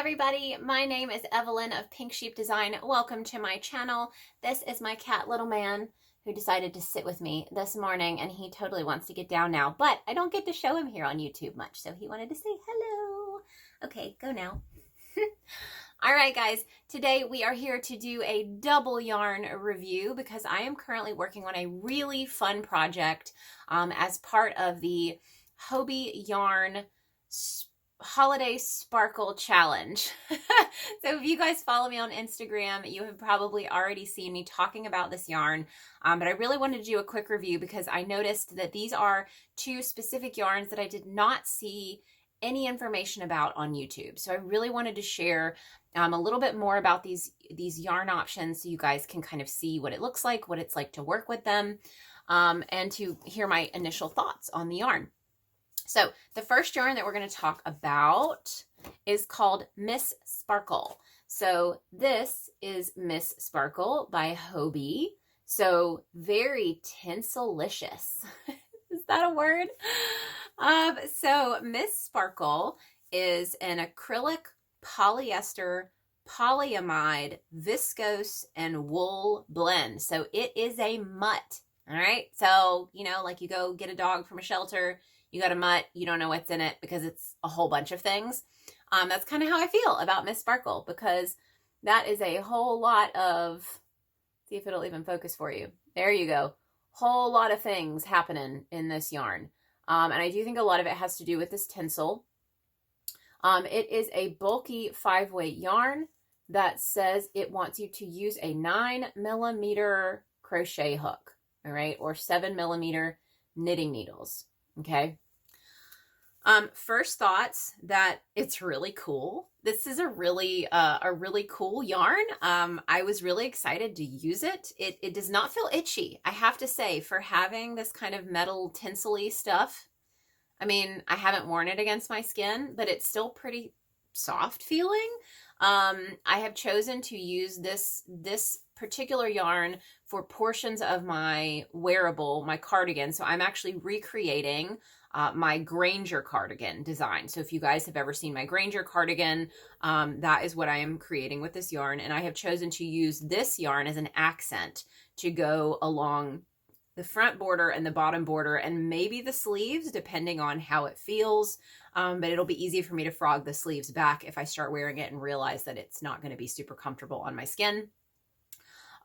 everybody, my name is Evelyn of Pink Sheep Design. Welcome to my channel. This is my cat Little Man who decided to sit with me this morning, and he totally wants to get down now, but I don't get to show him here on YouTube much, so he wanted to say hello. Okay, go now. All right, guys, today we are here to do a double yarn review because I am currently working on a really fun project as part of the Hobbii Yarn Holiday Sparkle Challenge. So if you guys follow me on Instagram, you have probably already seen me talking about this yarn, but I really wanted to do a quick review because I noticed that these are two specific yarns that I did not see any information about on YouTube. So I really wanted to share a little bit more about these yarn options so you guys can kind of see what it looks like, what it's like to work with them, and to hear my initial thoughts on the yarn. So the first yarn that we're going to talk about is called Miss Sparkle. So this is Miss Sparkle by Hobbii. So very tinselicious. Is that a word? So Miss Sparkle is an acrylic, polyester, polyamide, viscose, and wool blend. So it is a mutt. All right. So, you know, like you go get a dog from a shelter, you got a mutt, you don't know what's in it because it's a whole bunch of things. That's kind of how I feel about Miss Sparkle because that is a whole lot of, see if it'll even focus for you. There you go. Whole lot of things happening in this yarn. And I do think a lot of it has to do with this tinsel. It is a bulky 5-weight yarn that says it wants you to use a 9mm crochet hook, all right, or 7mm knitting needles, okay? First thoughts that it's really cool. This is a really cool yarn. I was really excited to use it. It does not feel itchy, I have to say, for having this kind of metal tinsel-y stuff. I mean, I haven't worn it against my skin, but it's still pretty soft feeling. I have chosen to use this particular yarn for portions of my wearable, my cardigan. So I'm actually recreating my Granger cardigan design. So if you guys have ever seen my Granger cardigan, that is what I am creating with this yarn. And I have chosen to use this yarn as an accent to go along the front border and the bottom border and maybe the sleeves, depending on how it feels. But it'll be easy for me to frog the sleeves back if I start wearing it and realize that it's not going to be super comfortable on my skin.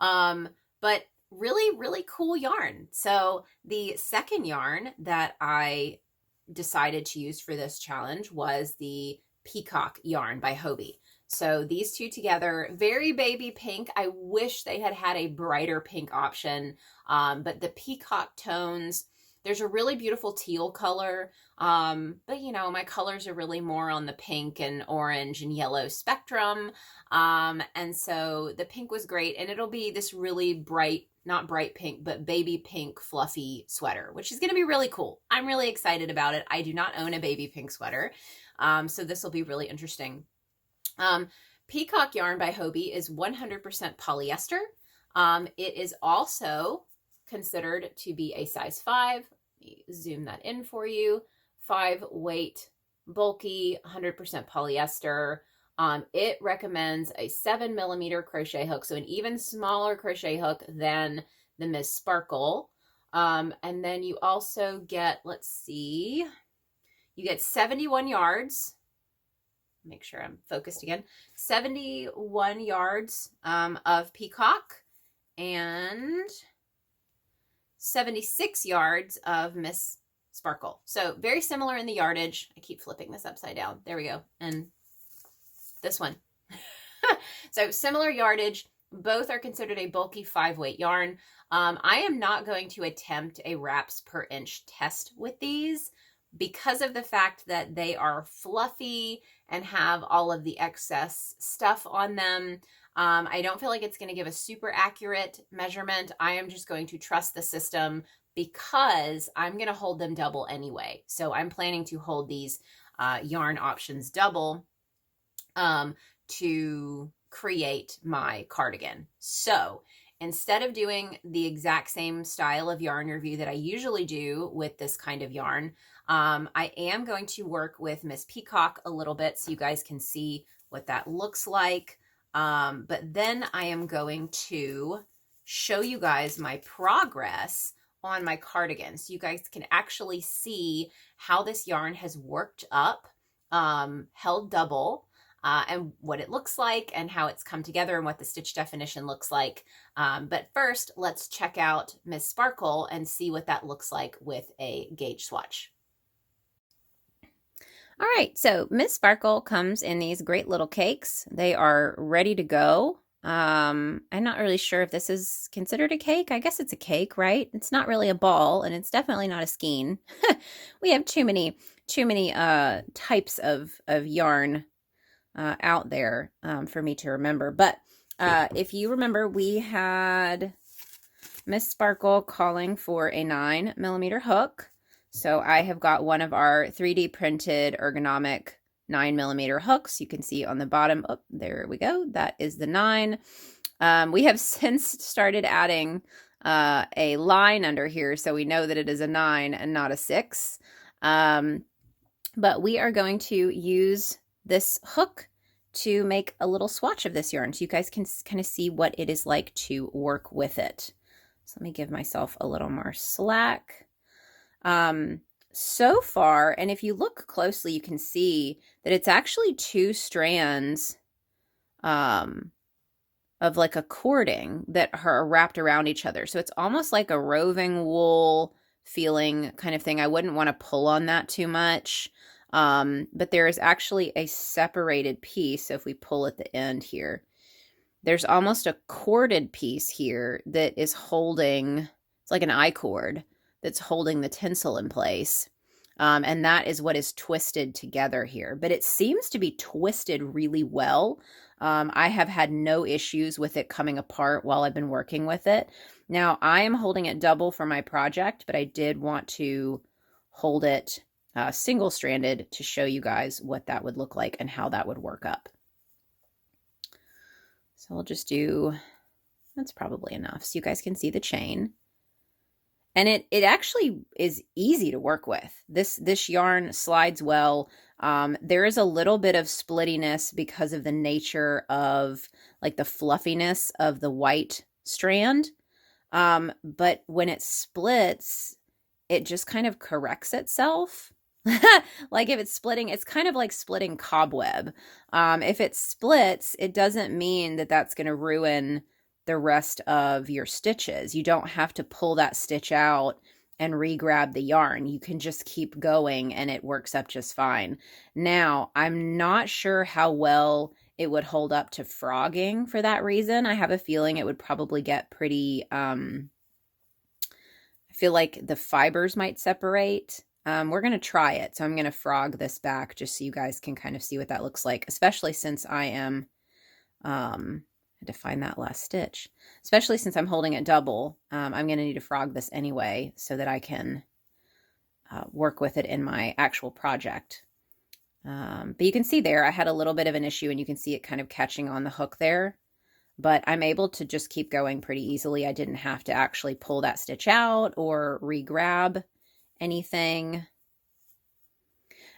But really cool yarn. So the second yarn that I decided to use for this challenge was the Peacock yarn by Hobbii. So these two together, very baby pink. I wish they had had a brighter pink option, but the peacock tones, there's a really beautiful teal color, but you know, my colors are really more on the pink and orange and yellow spectrum, and so the pink was great, and it'll be this really bright, not bright pink, but baby pink fluffy sweater, which is going to be really cool. I'm really excited about it. I do not own a baby pink sweater, so this will be really interesting. Peacock yarn by Hobbii is 100% polyester. It is also considered to be a size 5. Let me zoom that in for you. 5-weight, bulky, 100% polyester. It recommends a 7mm crochet hook, so an even smaller crochet hook than the Miss Sparkle. And then you also get, let's see, you get 71 yards. Make sure I'm focused again. 71 yards of peacock and 76 yards of Miss Sparkle. So very similar in the yardage. I keep flipping this upside down. There we go. And this one. So similar yardage. Both are considered a bulky 5-weight yarn. I am not going to attempt a wraps per inch test with these because of the fact that they are fluffy and have all of the excess stuff on them. I don't feel like it's going to give a super accurate measurement. I am just going to trust the system because I'm going to hold them double anyway. So I'm planning to hold these yarn options double to create my cardigan. So instead of doing the exact same style of yarn review that I usually do with this kind of yarn, I am going to work with Miss Peacock a little bit so you guys can see what that looks like. But then I am going to show you guys my progress on my cardigan so you guys can actually see how this yarn has worked up, held double, and what it looks like and how it's come together and what the stitch definition looks like. But first, let's check out Miss Sparkle and see what that looks like with a gauge swatch. All right, so Miss Sparkle comes in these great little cakes. They are ready to go. I'm not really sure if this is considered a cake. I guess it's a cake, right? It's not really a ball, and it's definitely not a skein. We have too many types of yarn out there for me to remember. But if you remember, we had Miss Sparkle calling for a 9mm hook. So I have got one of our 3D printed ergonomic 9mm hooks. You can see on the bottom. Oh, there we go. That is the 9. We have since started adding a line under here, so we know that it is a 9 and not a 6. But we are going to use this hook to make a little swatch of this yarn so you guys can kind of see what it is like to work with it. So let me give myself a little more slack. So far, and if you look closely, you can see that it's actually 2 strands of like a cording that are wrapped around each other. So it's almost like a roving wool feeling kind of thing. I wouldn't want to pull on that too much. But there is actually a separated piece. So if we pull at the end here, there's almost a corded piece here that is holding, it's like an I-cord that's holding the tinsel in place. And that is what is twisted together here. But it seems to be twisted really well. I have had no issues with it coming apart while I've been working with it. Now, I am holding it double for my project, but I did want to hold it single-stranded to show you guys what that would look like and how that would work up. So we'll just do, that's probably enough so you guys can see the chain. And it actually is easy to work with. This yarn slides well. There is a little bit of splittiness because of the nature of like the fluffiness of the white strand. But when it splits, it just kind of corrects itself. Like if it's splitting, it's kind of like splitting cobweb. If it splits, it doesn't mean that that's going to ruin the rest of your stitches. You don't have to pull that stitch out and re-grab the yarn. You can just keep going and it works up just fine. Now, I'm not sure how well it would hold up to frogging for that reason. I have a feeling it would probably get pretty, I feel like the fibers might separate. We're going to try it. So I'm going to frog this back just so you guys can kind of see what that looks like, especially since I am, had to find that last stitch, especially since I'm holding it double. I'm going to need to frog this anyway so that I can work with it in my actual project. But you can see there, I had a little bit of an issue and you can see it kind of catching on the hook there, but I'm able to just keep going pretty easily. I didn't have to actually pull that stitch out or re-grab anything.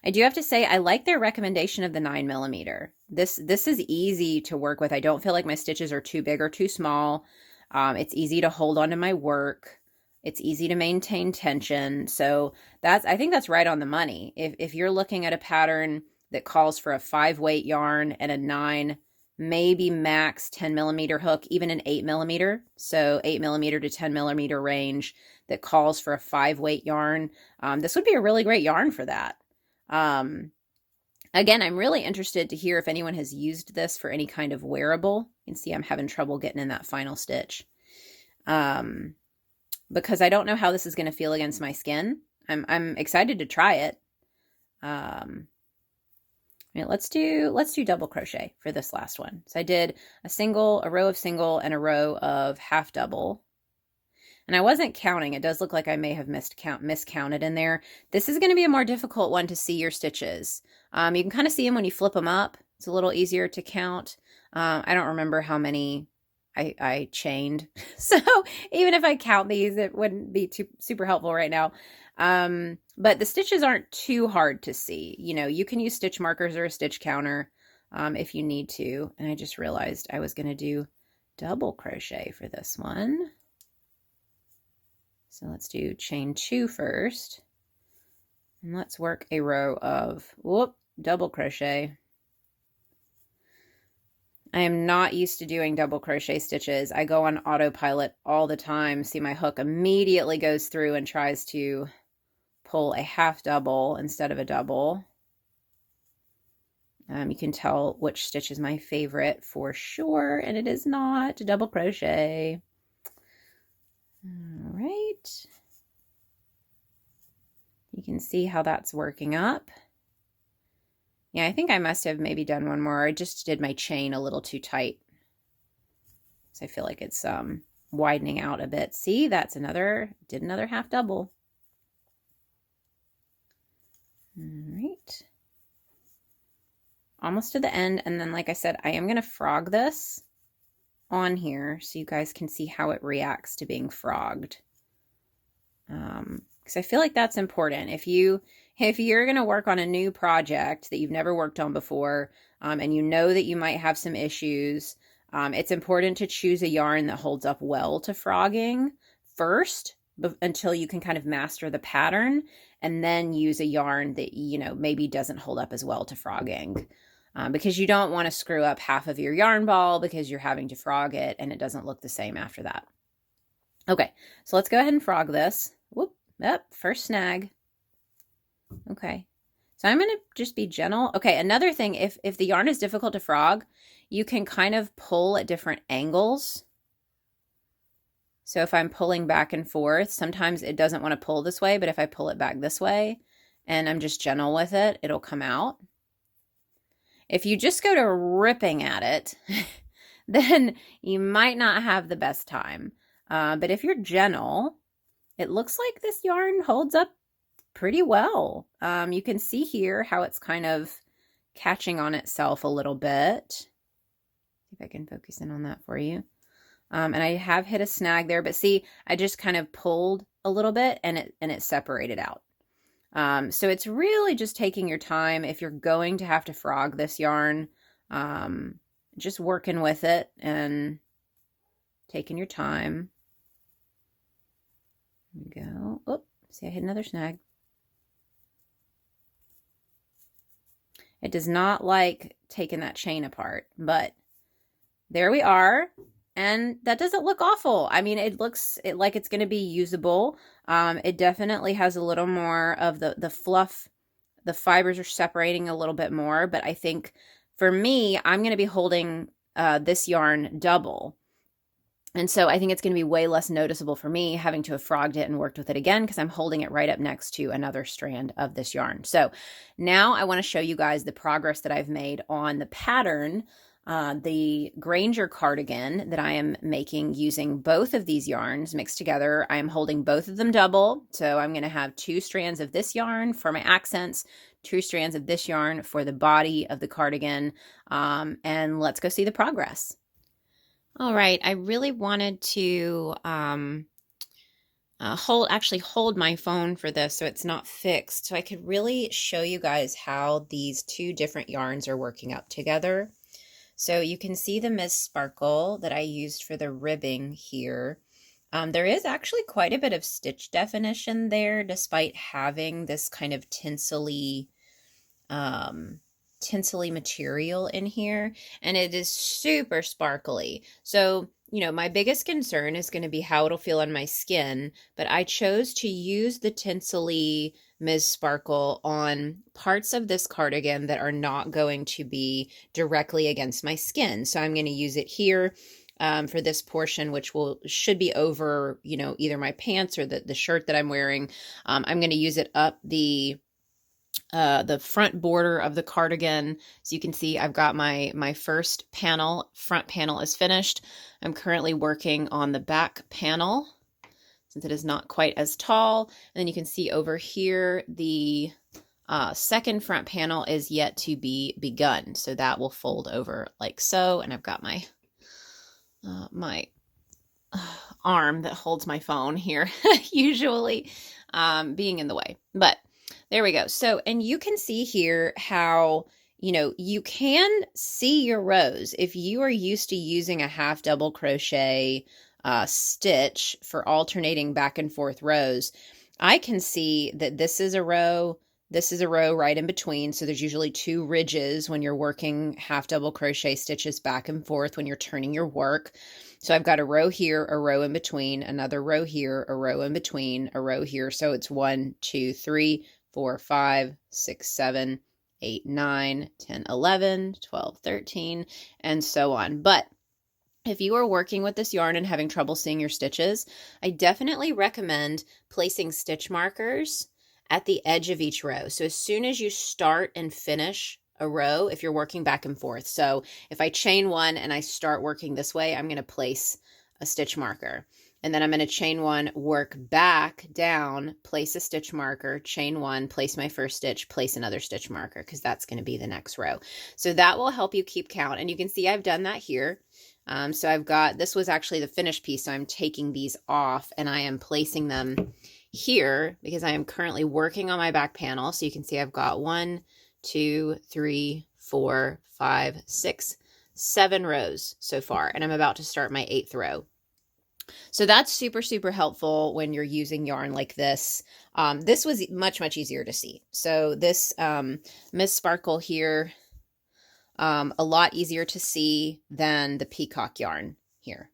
I do have to say, I like their recommendation of the 9mm. This is easy to work with. I don't feel like my stitches are too big or too small. It's easy to hold on to my work. It's easy to maintain tension. So I think that's right on the money. If you're looking at a pattern that calls for a 5-weight yarn and a 9, maybe max 10mm hook, even an 8mm. So 8mm to 10mm range that calls for a 5-weight yarn. This would be a really great yarn for that. Again, I'm really interested to hear if anyone has used this for any kind of wearable. You can see I'm having trouble getting in that final stitch. Because I don't know how this is going to feel against my skin. I'm excited to try it. Let's do double crochet for this last one. So I did a row of single and a row of half double. And I wasn't counting. It does look like I may have miscounted in there. This is going to be a more difficult one to see your stitches. You can kind of see them when you flip them up. It's a little easier to count. I don't remember how many I chained. So even if I count these, it wouldn't be super helpful right now. But the stitches aren't too hard to see. You know, you can use stitch markers or a stitch counter if you need to. And I just realized I was going to do double crochet for this one. So let's do chain 2 first. And let's work a row of, double crochet. I am not used to doing double crochet stitches. I go on autopilot all the time. See, my hook immediately goes through and tries to pull a half double instead of a double. You can tell which stitch is my favorite for sure, and it is not double crochet. All right. You can see how that's working up. Yeah, I think I must have maybe done one more. I just did my chain a little too tight. So I feel like it's widening out a bit. See, that's did another half double. All right. Almost to the end. And then, like I said, I am going to frog this on here so you guys can see how it reacts to being frogged. Because I feel like that's important. If you're going to work on a new project that you've never worked on before, and you know that you might have some issues, it's important to choose a yarn that holds up well to frogging first until you can kind of master the pattern, and then use a yarn that, you know, maybe doesn't hold up as well to frogging. Because you don't want to screw up half of your yarn ball because you're having to frog it and it doesn't look the same after that. Okay, so let's go ahead and frog this. Whoop, yep, first snag. Okay, so I'm going to just be gentle. Okay, another thing, if the yarn is difficult to frog, you can kind of pull at different angles. So if I'm pulling back and forth, sometimes it doesn't want to pull this way, but if I pull it back this way and I'm just gentle with it, it'll come out. If you just go to ripping at it, then you might not have the best time. But if you're gentle, it looks like this yarn holds up pretty well. You can see here how it's kind of catching on itself a little bit. See if I can focus in on that for you. And I have hit a snag there, but see, I just kind of pulled a little bit and it separated out. So it's really just taking your time. If you're going to have to frog this yarn, just working with it and taking your time. There we go. Oh, see, I hit another snag. It does not like taking that chain apart, but there we are. And that doesn't look awful. I mean, it looks like it's going to be usable. It definitely has a little more of the fluff. The fibers are separating a little bit more, but I think for me, I'm going to be holding this yarn double. And so I think it's going to be way less noticeable for me having to have frogged it and worked with it again because I'm holding it right up next to another strand of this yarn. So now I want to show you guys the progress that I've made on the pattern, the Granger cardigan that I am making using both of these yarns mixed together. I am holding both of them double. So I'm going to have 2 strands of this yarn for my accents, 2 strands of this yarn for the body of the cardigan. And let's go see the progress. All right, I really wanted to hold my phone for this so it's not fixed, so I could really show you guys how these 2 different yarns are working up together. So you can see the Miss Sparkle that I used for the ribbing here. There is actually quite a bit of stitch definition there, despite having this kind of tinsely material in here, and it is super sparkly. So, you know, my biggest concern is going to be how it'll feel on my skin, but I chose to use the tinsely Miss Sparkle on parts of this cardigan that are not going to be directly against my skin. So I'm going to use it here for this portion, which should be over, you know, either my pants or the shirt that I'm wearing. I'm going to use it up the front border of the cardigan. So you can see I've got my first front panel is finished. I'm currently working on the back panel since it is not quite as tall. And then you can see over here, the second front panel is yet to be begun. So that will fold over like so. And I've got my my arm that holds my phone here, usually being in the way. But there we go. So, and you can see here how, you know, you can see your rows. If you are used to using a half double crochet stitch for alternating back and forth rows, I can see that this is a row right in between. So there's usually 2 ridges when you're working half double crochet stitches back and forth when you're turning your work. So I've got a row here, a row in between, another row here, a row in between, a row here. So it's 1, 2, 3, 4, 5, 6, 7, 8, 9, 10, 11, 12, 13, and so on. But if you are working with this yarn and having trouble seeing your stitches, I definitely recommend placing stitch markers at the edge of each row. So as soon as you start and finish a row, if you're working back and forth. So if I chain 1 and I start working this way, I'm going to place a stitch marker. And then I'm going to chain 1, work back down, place a stitch marker, chain 1, place my first stitch, place another stitch marker, because that's going to be the next row. So that will help you keep count. And you can see I've done that here. So I've got, this was actually the finished piece. So I'm taking these off and I am placing them here because I am currently working on my back panel. So you can see I've got 1, 2, 3, 4, 5, 6, 7 rows so far. And I'm about to start my 8th row. So that's super, super helpful when you're using yarn like this. This was much, much easier to see. So this Miss Sparkle here, a lot easier to see than the Peacock yarn here.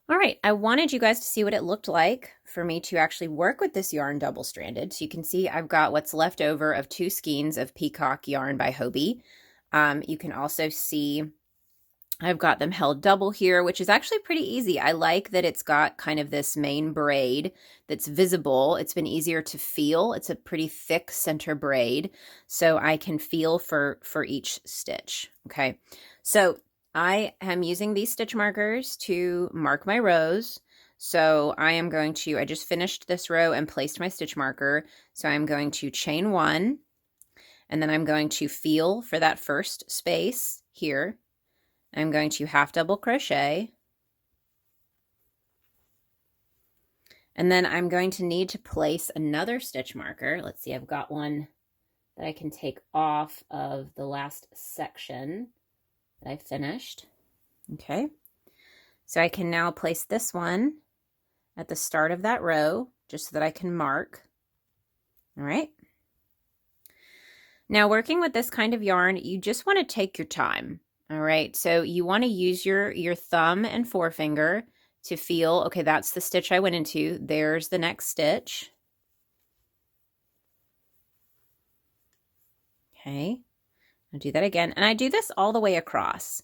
All right, I wanted you guys to see what it looked like for me to actually work with this yarn double-stranded. So you can see I've got what's left over of 2 skeins of Peacock yarn by Hobbii. You can also see I've got them held double here, which is actually pretty easy. I like that it's got kind of this main braid that's visible. It's been easier to feel. It's a pretty thick center braid, so I can feel for each stitch. Okay, so I am using these stitch markers to mark my rows. So I am going to, I just finished this row and placed my stitch marker. So I'm going to chain 1, and then I'm going to feel for that first space here. I'm going to half double crochet, and then I'm going to need to place another stitch marker. Let's see, I've got one that I can take off of the last section that I finished. Okay, so I can now place this one at the start of that row just so that I can mark. All right. Now, working with this kind of yarn, you just want to take your time. All right, so you want to use your thumb and forefinger to feel, okay, that's the stitch I went into. There's the next stitch. Okay, I'll do that again. And I do this all the way across.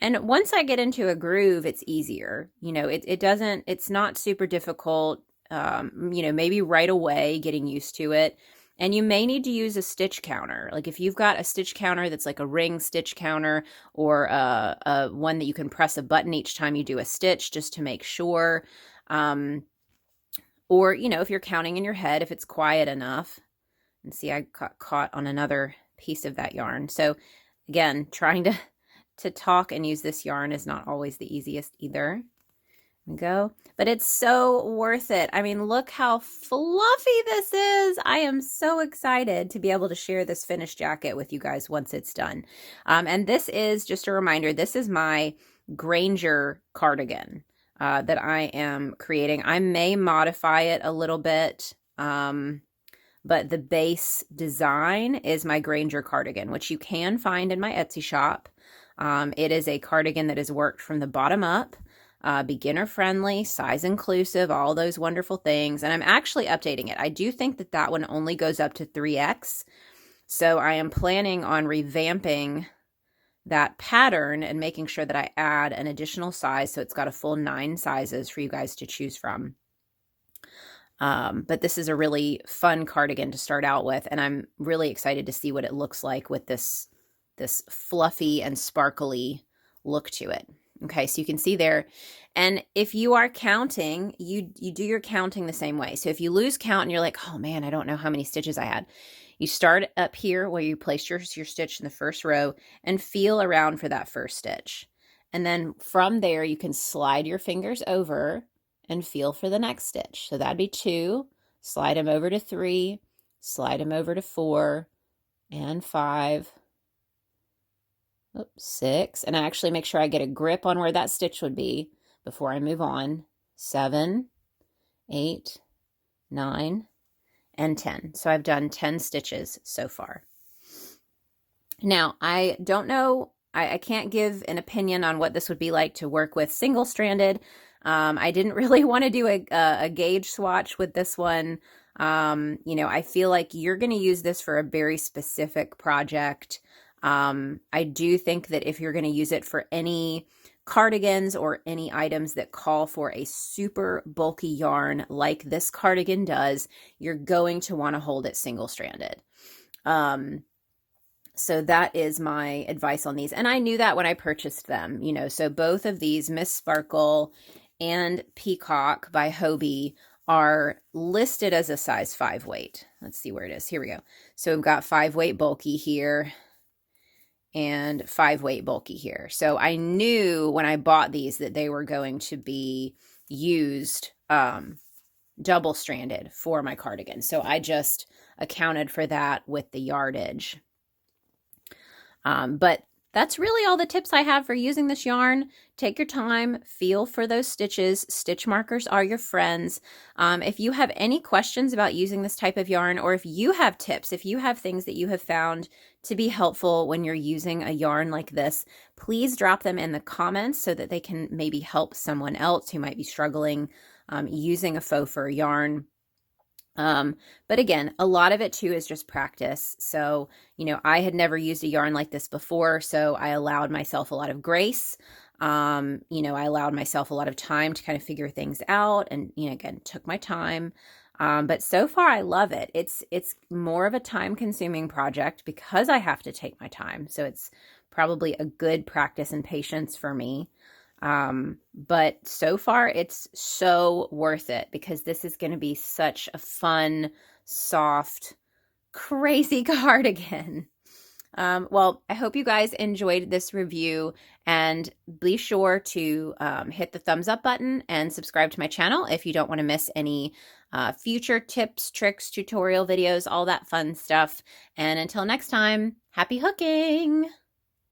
And once I get into a groove, it's easier. You know, it's not super difficult, you know, maybe right away getting used to it. And you may need to use a stitch counter. Like if you've got a stitch counter that's like a ring stitch counter, or a one that you can press a button each time you do a stitch just to make sure. Or, you know, if you're counting in your head, if it's quiet enough. And see, I got caught on another piece of that yarn. So again, trying to talk and use this yarn is not always the easiest either. There we go. But it's so worth it. I mean, look how fluffy this is. I am so excited to be able to share this finished jacket with you guys once it's done. And this is, just a reminder, this is my Granger cardigan that I am creating. I may modify it a little bit, but the base design is my Granger cardigan, which you can find in my Etsy shop. It is a cardigan that is worked from the bottom up. Beginner friendly, size inclusive, all those wonderful things. And I'm actually updating it. I do think that that one only goes up to 3X. So I am planning on revamping that pattern and making sure that I add an additional size. So it's got a full 9 sizes for you guys to choose from. But this is a really fun cardigan to start out with. And I'm really excited to see what it looks like with this fluffy and sparkly look to it. Okay, so you can see there. And if you are counting, you do your counting the same way. So if you lose count and you're like, oh man, I don't know how many stitches I had. You start up here where you place your stitch in the first row and feel around for that first stitch. And then from there, you can slide your fingers over and feel for the next stitch. So that'd be 2, slide them over to 3, slide them over to 4 and 5, 6, and I actually make sure I get a grip on where that stitch would be before I move on. 7, 8, 9, and 10. So I've done 10 stitches so far. Now, I don't know, I can't give an opinion on what this would be like to work with single-stranded. I didn't really want to do a gauge swatch with this one. You know, I feel like you're going to use this for a very specific project. I do think that if you're going to use it for any cardigans or any items that call for a super bulky yarn like this cardigan does, you're going to want to hold it single-stranded. So that is my advice on these. And I knew that when I purchased them, you know, so both of these, Miss Sparkle and Peacock by Hobbii, are listed as a size 5 weight. Let's see where it is. Here we go. So we've got 5 weight bulky here and 5 weight bulky here. So I knew when I bought these that they were going to be used double-stranded for my cardigan. So I just accounted for that with the yardage. But that's really all the tips I have for using this yarn. Take your time, feel for those stitches. Stitch markers are your friends. If you have any questions about using this type of yarn, or if you have tips, if you have things that you have found to be helpful when you're using a yarn like this, please drop them in the comments so that they can maybe help someone else who might be struggling using a faux fur yarn. But again, a lot of it too is just practice. So, you know, I had never used a yarn like this before, so I allowed myself a lot of grace. You know, I allowed myself a lot of time to kind of figure things out, and, you know, again, took my time. But so far I love it. It's more of a time-consuming project because I have to take my time. So it's probably a good practice and patience for me. But so far it's so worth it because this is going to be such a fun, soft, crazy cardigan. Well, I hope you guys enjoyed this review, and be sure to hit the thumbs up button and subscribe to my channel if you don't want to miss any future tips, tricks, tutorial videos, all that fun stuff. And until next time, happy hooking!